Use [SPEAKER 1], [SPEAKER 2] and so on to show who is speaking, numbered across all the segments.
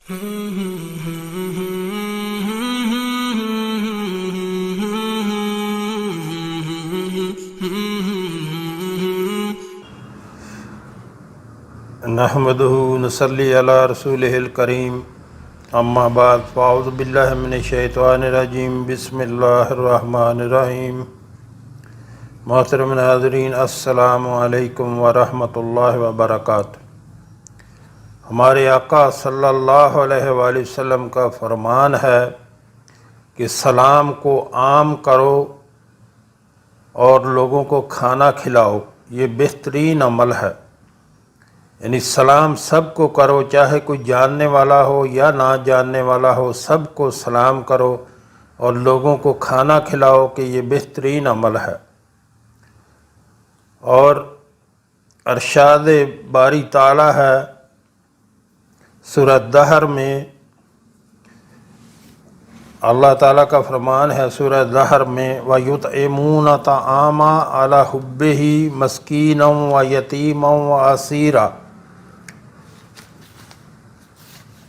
[SPEAKER 1] نحمده نصلی علی رسولہ الکریم اما بعد فاعوذ باللہ من الشیطان الرجیم بسم اللہ الرحمن الرحیم۔ محترم ناظرین، السلام علیکم ورحمۃ اللہ وبرکاتہ۔ ہمارے آقا صلی اللہ علیہ وآلہ وسلم کا فرمان ہے کہ سلام کو عام کرو اور لوگوں کو کھانا کھلاؤ، یہ بہترین عمل ہے۔ یعنی سلام سب کو کرو، چاہے کوئی جاننے والا ہو یا نہ جاننے والا ہو، سب کو سلام کرو اور لوگوں کو کھانا کھلاؤ، کہ یہ بہترین عمل ہے۔ اور ارشاد باری تعالی ہے سورہ دہر میں، اللہ تعالیٰ کا فرمان ہے سورہ دہر میں، وَيُطْعِمُونَ الطَّعَامَ عَلَىٰ حُبِّهِ مِسْكِينًا وَيَتِيمًا وَأَسِيرًا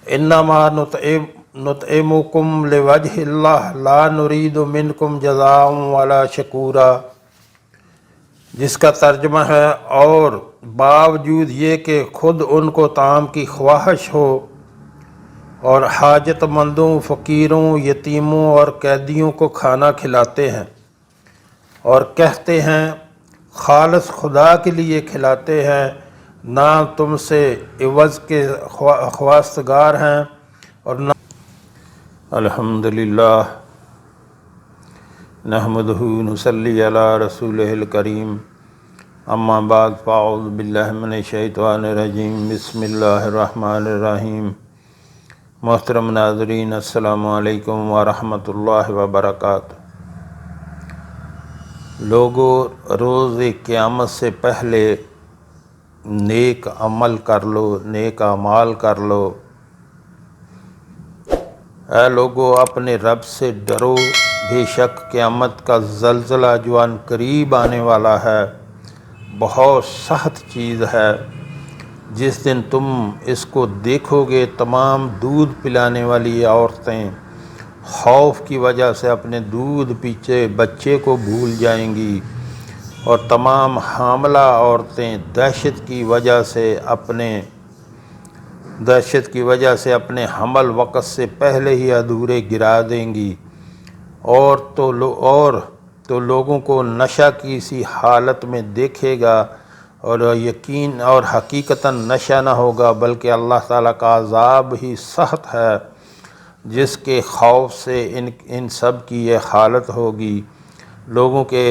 [SPEAKER 1] انما نطعمکم لوجہ اللہ لا نرید منکم جزاء ولا شکورا، جس کا ترجمہ ہے، اور باوجود یہ کہ خود ان کو طعام کی خواہش ہو اور حاجت مندوں، فقیروں، یتیموں اور قیدیوں کو کھانا کھلاتے ہیں، اور کہتے ہیں خالص خدا کے لیے کھلاتے ہیں، نہ تم سے عوض کے خواستگار ہیں، اور نہ الحمدللہ نحمدہ نصلی علی رسولہ الکریم اما بعد فاعوذ باللہ من الشیطان الرجیم بسم اللہ الرحمن الرحیم۔ محترم ناظرین، السلام علیکم ورحمۃ اللہ وبرکاتہ۔ لوگو، روز قیامت سے پہلے نیک عمل کر لو، نیک اعمال کر لو۔ اے لوگو، اپنے رب سے ڈرو، بے شک قیامت کا زلزلہ جو ان قریب آنے والا ہے بہت سخت چیز ہے۔ جس دن تم اس کو دیکھو گے، تمام دودھ پلانے والی عورتیں خوف کی وجہ سے اپنے دودھ پیچھے بچے کو بھول جائیں گی، اور تمام حاملہ عورتیں دہشت کی وجہ سے اپنے حمل وقت سے پہلے ہی ادھورے گرا دیں گی، اور تو لوگوں کو نشہ کی سی حالت میں دیکھے گا، اور یقین اور حقیقتاً نشہ نہ ہوگا بلکہ اللہ تعالیٰ کا عذاب ہی سخت ہے، جس کے خوف سے ان سب کی یہ حالت ہوگی۔ لوگوں کے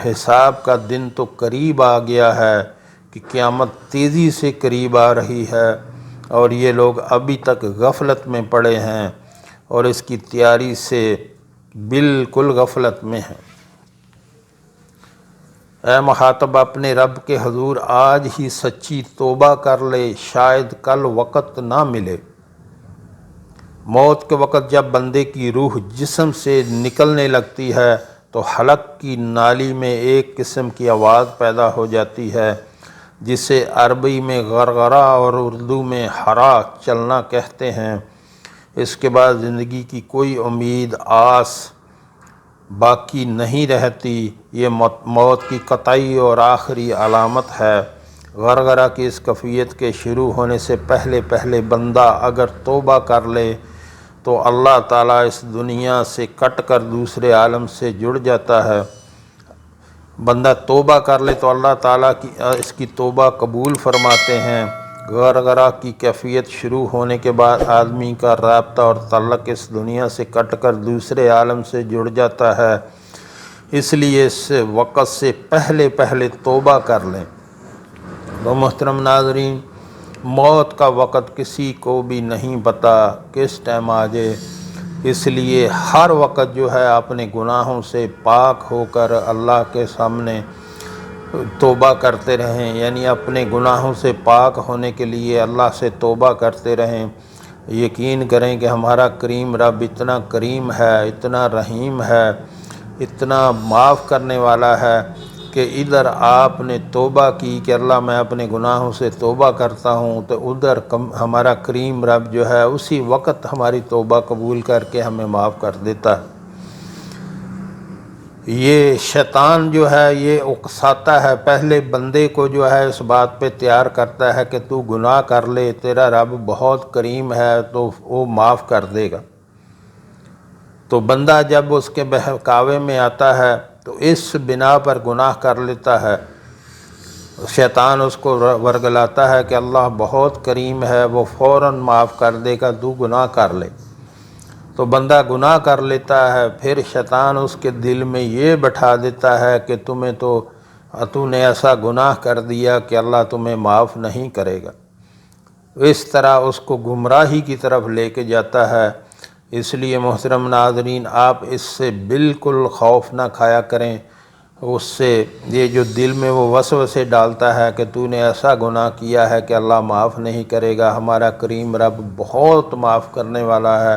[SPEAKER 1] حساب کا دن تو قریب آ گیا ہے، کہ قیامت تیزی سے قریب آ رہی ہے، اور یہ لوگ ابھی تک غفلت میں پڑے ہیں اور اس کی تیاری سے بالکل غفلت میں ہیں۔ اے مخاطب، اپنے رب کے حضور آج ہی سچی توبہ کر لے، شاید کل وقت نہ ملے۔ موت کے وقت جب بندے کی روح جسم سے نکلنے لگتی ہے تو حلق کی نالی میں ایک قسم کی آواز پیدا ہو جاتی ہے، جسے عربی میں غرغرہ اور اردو میں ہرا چلنا کہتے ہیں۔ اس کے بعد زندگی کی کوئی امید، آس باقی نہیں رہتی۔ یہ موت کی قطعی اور آخری علامت ہے۔ غرغرہ کی اس کیفیت کے شروع ہونے سے پہلے بندہ اگر توبہ کر لے تو اللہ تعالیٰ اس دنیا سے کٹ کر دوسرے عالم سے جڑ جاتا ہے۔ بندہ توبہ کر لے تو اللہ تعالیٰ اس کی توبہ قبول فرماتے ہیں۔ غرغرہ کی کیفیت شروع ہونے کے بعد آدمی کا رابطہ اور تعلق اس دنیا سے کٹ کر دوسرے عالم سے جڑ جاتا ہے، اس لیے اس وقت سے پہلے توبہ کر لیں۔ تو محترم ناظرین، موت کا وقت کسی کو بھی نہیں پتہ کس ٹائم آ جائے، اس لیے ہر وقت جو ہے اپنے گناہوں سے پاک ہو کر اللہ کے سامنے توبہ کرتے رہیں، یعنی اپنے گناہوں سے پاک ہونے کے لیے اللہ سے توبہ کرتے رہیں۔ یقین کریں کہ ہمارا کریم رب اتنا کریم ہے، اتنا رحیم ہے، اتنا معاف کرنے والا ہے، کہ ادھر آپ نے توبہ کی کہ اللہ میں اپنے گناہوں سے توبہ کرتا ہوں، تو ادھر ہمارا کریم رب جو ہے اسی وقت ہماری توبہ قبول کر کے ہمیں معاف کر دیتا ہے۔ یہ شیطان جو ہے یہ اکساتا ہے، پہلے بندے کو جو ہے اس بات پہ تیار کرتا ہے کہ تو گناہ کر لے، تیرا رب بہت کریم ہے تو وہ معاف کر دے گا۔ تو بندہ جب اس کے بہکاوے میں آتا ہے تو اس بنا پر گناہ کر لیتا ہے، شیطان اس کو ورگلاتا ہے کہ اللہ بہت کریم ہے، وہ فوراً معاف کر دے گا، تو گناہ کر لے۔ تو بندہ گناہ کر لیتا ہے، پھر شیطان اس کے دل میں یہ بٹھا دیتا ہے کہ تو نے ایسا گناہ کر دیا کہ اللہ تمہیں معاف نہیں کرے گا۔ اس طرح اس کو گمراہی کی طرف لے کے جاتا ہے۔ اس لیے محترم ناظرین، آپ اس سے بالکل خوف نہ کھایا کریں، اس سے یہ جو دل میں وہ وسوسے ڈالتا ہے کہ تو نے ایسا گناہ کیا ہے کہ اللہ معاف نہیں کرے گا، ہمارا کریم رب بہت معاف کرنے والا ہے،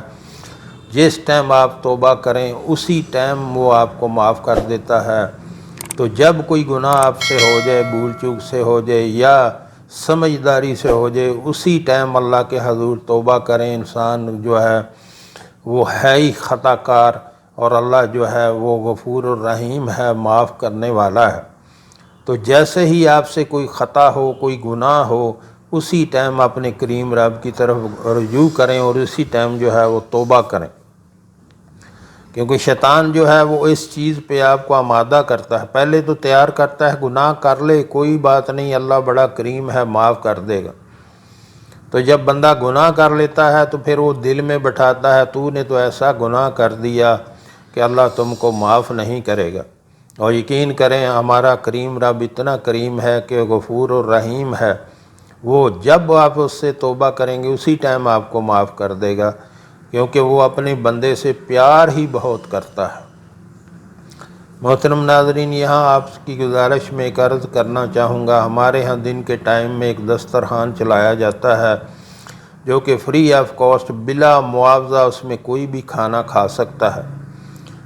[SPEAKER 1] جس ٹائم آپ توبہ کریں اسی ٹائم وہ آپ کو معاف کر دیتا ہے۔ تو جب کوئی گناہ آپ سے ہو جائے، بھول چوک سے ہو جائے یا سمجھداری سے ہو جائے، اسی ٹائم اللہ کے حضور توبہ کریں۔ انسان جو ہے وہ ہے ہی خطا کار، اور اللہ جو ہے وہ غفور الرحیم ہے، معاف کرنے والا ہے۔ تو جیسے ہی آپ سے کوئی خطا ہو، کوئی گناہ ہو، اسی ٹائم اپنے کریم رب کی طرف رجوع کریں اور اسی ٹائم جو ہے وہ توبہ کریں، کیونکہ شیطان جو ہے وہ اس چیز پہ آپ کو آمادہ کرتا ہے، پہلے تو تیار کرتا ہے گناہ کر لے کوئی بات نہیں، اللہ بڑا کریم ہے، معاف کر دے گا۔ تو جب بندہ گناہ کر لیتا ہے تو پھر وہ دل میں بٹھاتا ہے تو نے تو ایسا گناہ کر دیا کہ اللہ تم کو معاف نہیں کرے گا۔ اور یقین کریں ہمارا کریم رب اتنا کریم ہے کہ غفور الرحیم ہے، وہ جب آپ اس سے توبہ کریں گے اسی ٹائم آپ کو معاف کر دے گا، کیونکہ وہ اپنے بندے سے پیار ہی بہت کرتا ہے۔ محترم ناظرین، یہاں آپ کی گزارش میں ایک عرض کرنا چاہوں گا، ہمارے ہاں دن کے ٹائم میں ایک دسترخوان چلایا جاتا ہے جو کہ فری آف کاسٹ، بلا معاوضہ اس میں کوئی بھی کھانا کھا سکتا ہے۔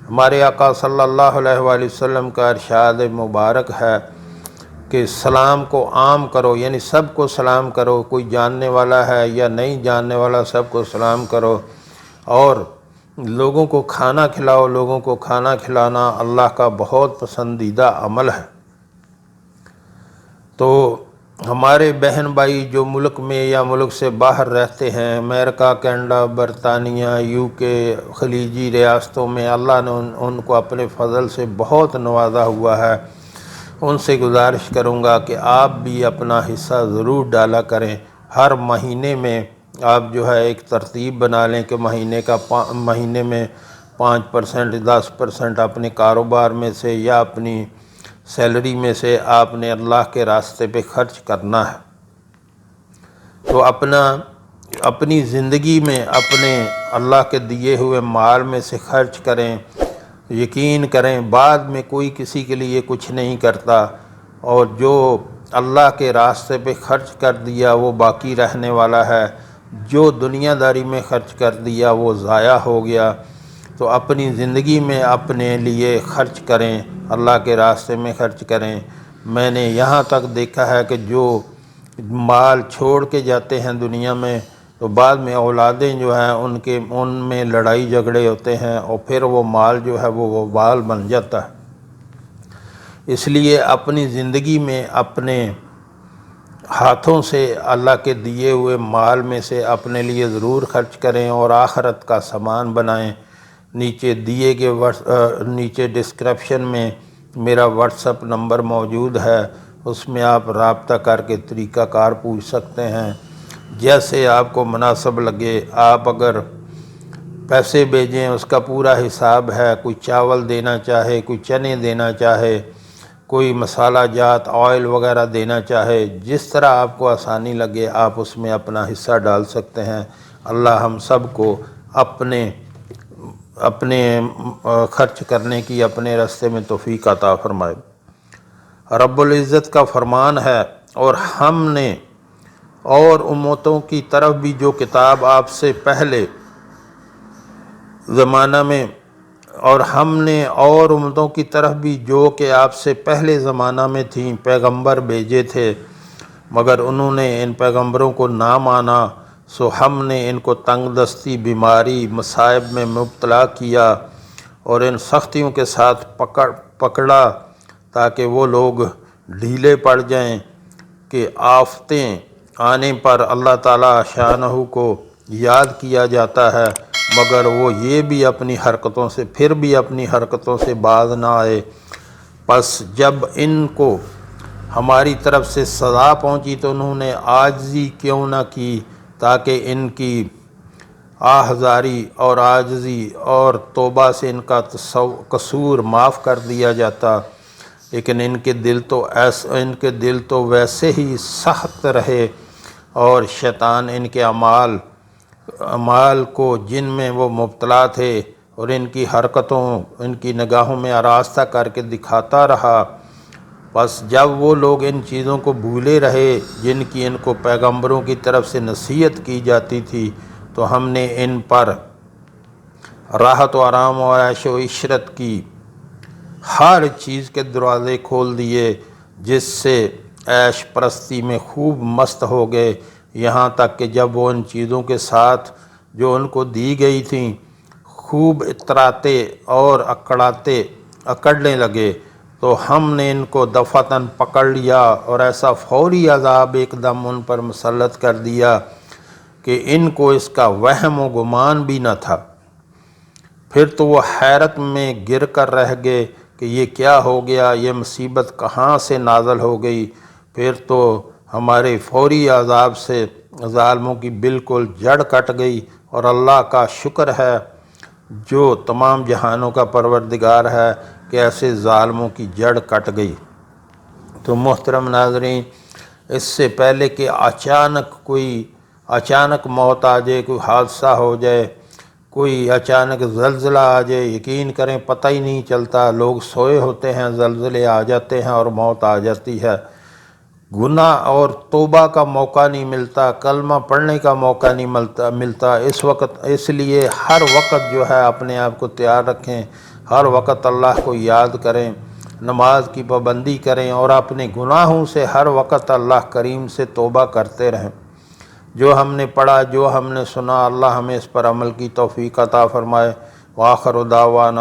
[SPEAKER 1] ہمارے آقا صلی اللہ علیہ وآلہ وسلم کا ارشاد مبارک ہے کہ سلام کو عام کرو، یعنی سب کو سلام کرو، کوئی جاننے والا ہے یا نہیں جاننے والا سب کو سلام کرو، اور لوگوں کو کھانا کھلاؤ۔ لوگوں کو کھانا کھلانا اللہ کا بہت پسندیدہ عمل ہے۔ تو ہمارے بہن بھائی جو ملک میں یا ملک سے باہر رہتے ہیں، امریکہ، کینیڈا، برطانیہ، UK، خلیجی ریاستوں میں، اللہ نے ان کو اپنے فضل سے بہت نوازا ہوا ہے، ان سے گزارش کروں گا کہ آپ بھی اپنا حصہ ضرور ڈالا کریں۔ ہر مہینے میں آپ جو ہے ایک ترتیب بنا لیں کہ مہینے میں 5%، 10% اپنے کاروبار میں سے یا اپنی سیلری میں سے آپ نے اللہ کے راستے پہ خرچ کرنا ہے۔ تو اپنی زندگی میں اپنے اللہ کے دیے ہوئے مال میں سے خرچ کریں۔ یقین کریں بعد میں کوئی کسی کے لیے کچھ نہیں کرتا، اور جو اللہ کے راستے پہ خرچ کر دیا وہ باقی رہنے والا ہے، جو دنیا داری میں خرچ کر دیا وہ ضائع ہو گیا۔ تو اپنی زندگی میں اپنے لیے خرچ کریں، اللہ کے راستے میں خرچ کریں۔ میں نے یہاں تک دیکھا ہے کہ جو مال چھوڑ کے جاتے ہیں دنیا میں، تو بعد میں اولادیں جو ہیں ان میں لڑائی جھگڑے ہوتے ہیں، اور پھر وہ مال جو ہے وہ وبال بن جاتا ہے۔ اس لیے اپنی زندگی میں اپنے ہاتھوں سے اللہ کے دیے ہوئے مال میں سے اپنے لیے ضرور خرچ کریں اور آخرت کا سامان بنائیں۔ نیچے ڈسکرپشن میں میرا واٹس ایپ نمبر موجود ہے، اس میں آپ رابطہ کر کے طریقہ کار پوچھ سکتے ہیں، جیسے آپ کو مناسب لگے۔ آپ اگر پیسے بھیجیں اس کا پورا حساب ہے، کوئی چاول دینا چاہے، کوئی چنے دینا چاہے، کوئی مسالہ جات آئل وغیرہ دینا چاہے، جس طرح آپ کو آسانی لگے آپ اس میں اپنا حصہ ڈال سکتے ہیں۔ اللہ ہم سب کو اپنے خرچ کرنے کی اپنے راستے میں توفیق عطا فرمائے۔ رب العزت کا فرمان ہے، اور ہم نے اور امتوں کی طرف بھی جو کتاب آپ سے پہلے زمانہ میں اور ہم نے اور امتوں کی طرف بھی جو کہ آپ سے پہلے زمانہ میں تھیں پیغمبر بھیجے تھے، مگر انہوں نے ان پیغمبروں کو نہ مانا، سو ہم نے ان کو تنگ دستی، بیماری، مصائب میں مبتلا کیا اور ان سختیوں کے ساتھ پکڑا تاکہ وہ لوگ ڈھیلے پڑ جائیں کہ آفتیں آنے پر اللہ تعالیٰ شانہ کو یاد کیا جاتا ہے، مگر وہ یہ بھی اپنی حرکتوں سے باز نہ آئے۔ پس جب ان کو ہماری طرف سے سزا پہنچی تو انہوں نے عاجزی کیوں نہ کی تاکہ ان کی آہذاری اور عاجزی اور توبہ سے ان کا قصور معاف کر دیا جاتا، لیکن ان کے دل تو ویسے ہی سخت رہے، اور شیطان ان کے اعمال کو جن میں وہ مبتلا تھے اور ان کی حرکتوں ان کی نگاہوں میں آراستہ کر کے دکھاتا رہا۔ بس جب وہ لوگ ان چیزوں کو بھولے رہے جن کی ان کو پیغمبروں کی طرف سے نصیحت کی جاتی تھی، تو ہم نے ان پر راحت و آرام اور عیش و عشرت کی ہر چیز کے دروازے کھول دیے، جس سے عیش پرستی میں خوب مست ہو گئے، یہاں تک کہ جب وہ ان چیزوں کے ساتھ جو ان کو دی گئی تھیں خوب اتراتے اور اکڑنے لگے، تو ہم نے ان کو دفعتاً پکڑ لیا اور ایسا فوری عذاب ایک دم ان پر مسلط کر دیا کہ ان کو اس کا وہم و گمان بھی نہ تھا۔ پھر تو وہ حیرت میں گر کر رہ گئے کہ یہ کیا ہو گیا، یہ مصیبت کہاں سے نازل ہو گئی۔ پھر تو ہمارے فوری عذاب سے ظالموں کی بالکل جڑ کٹ گئی، اور اللہ کا شکر ہے جو تمام جہانوں کا پروردگار ہے کہ ایسے ظالموں کی جڑ کٹ گئی۔ تو محترم ناظرین، اس سے پہلے کہ اچانک موت آ جائے، کوئی حادثہ ہو جائے، کوئی اچانک زلزلہ آ جائے، یقین کریں پتہ ہی نہیں چلتا، لوگ سوئے ہوتے ہیں، زلزلے آ جاتے ہیں اور موت آ جاتی ہے۔ گناہ اور توبہ کا موقع نہیں ملتا، کلمہ پڑھنے کا موقع نہیں ملتا۔ اس لیے ہر وقت جو ہے اپنے آپ کو تیار رکھیں، ہر وقت اللہ کو یاد کریں، نماز کی پابندی کریں اور اپنے گناہوں سے ہر وقت اللہ کریم سے توبہ کرتے رہیں۔ جو ہم نے پڑھا، جو ہم نے سنا، اللہ ہمیں اس پر عمل کی توفیق عطا فرمائے۔ وآخر دعوانا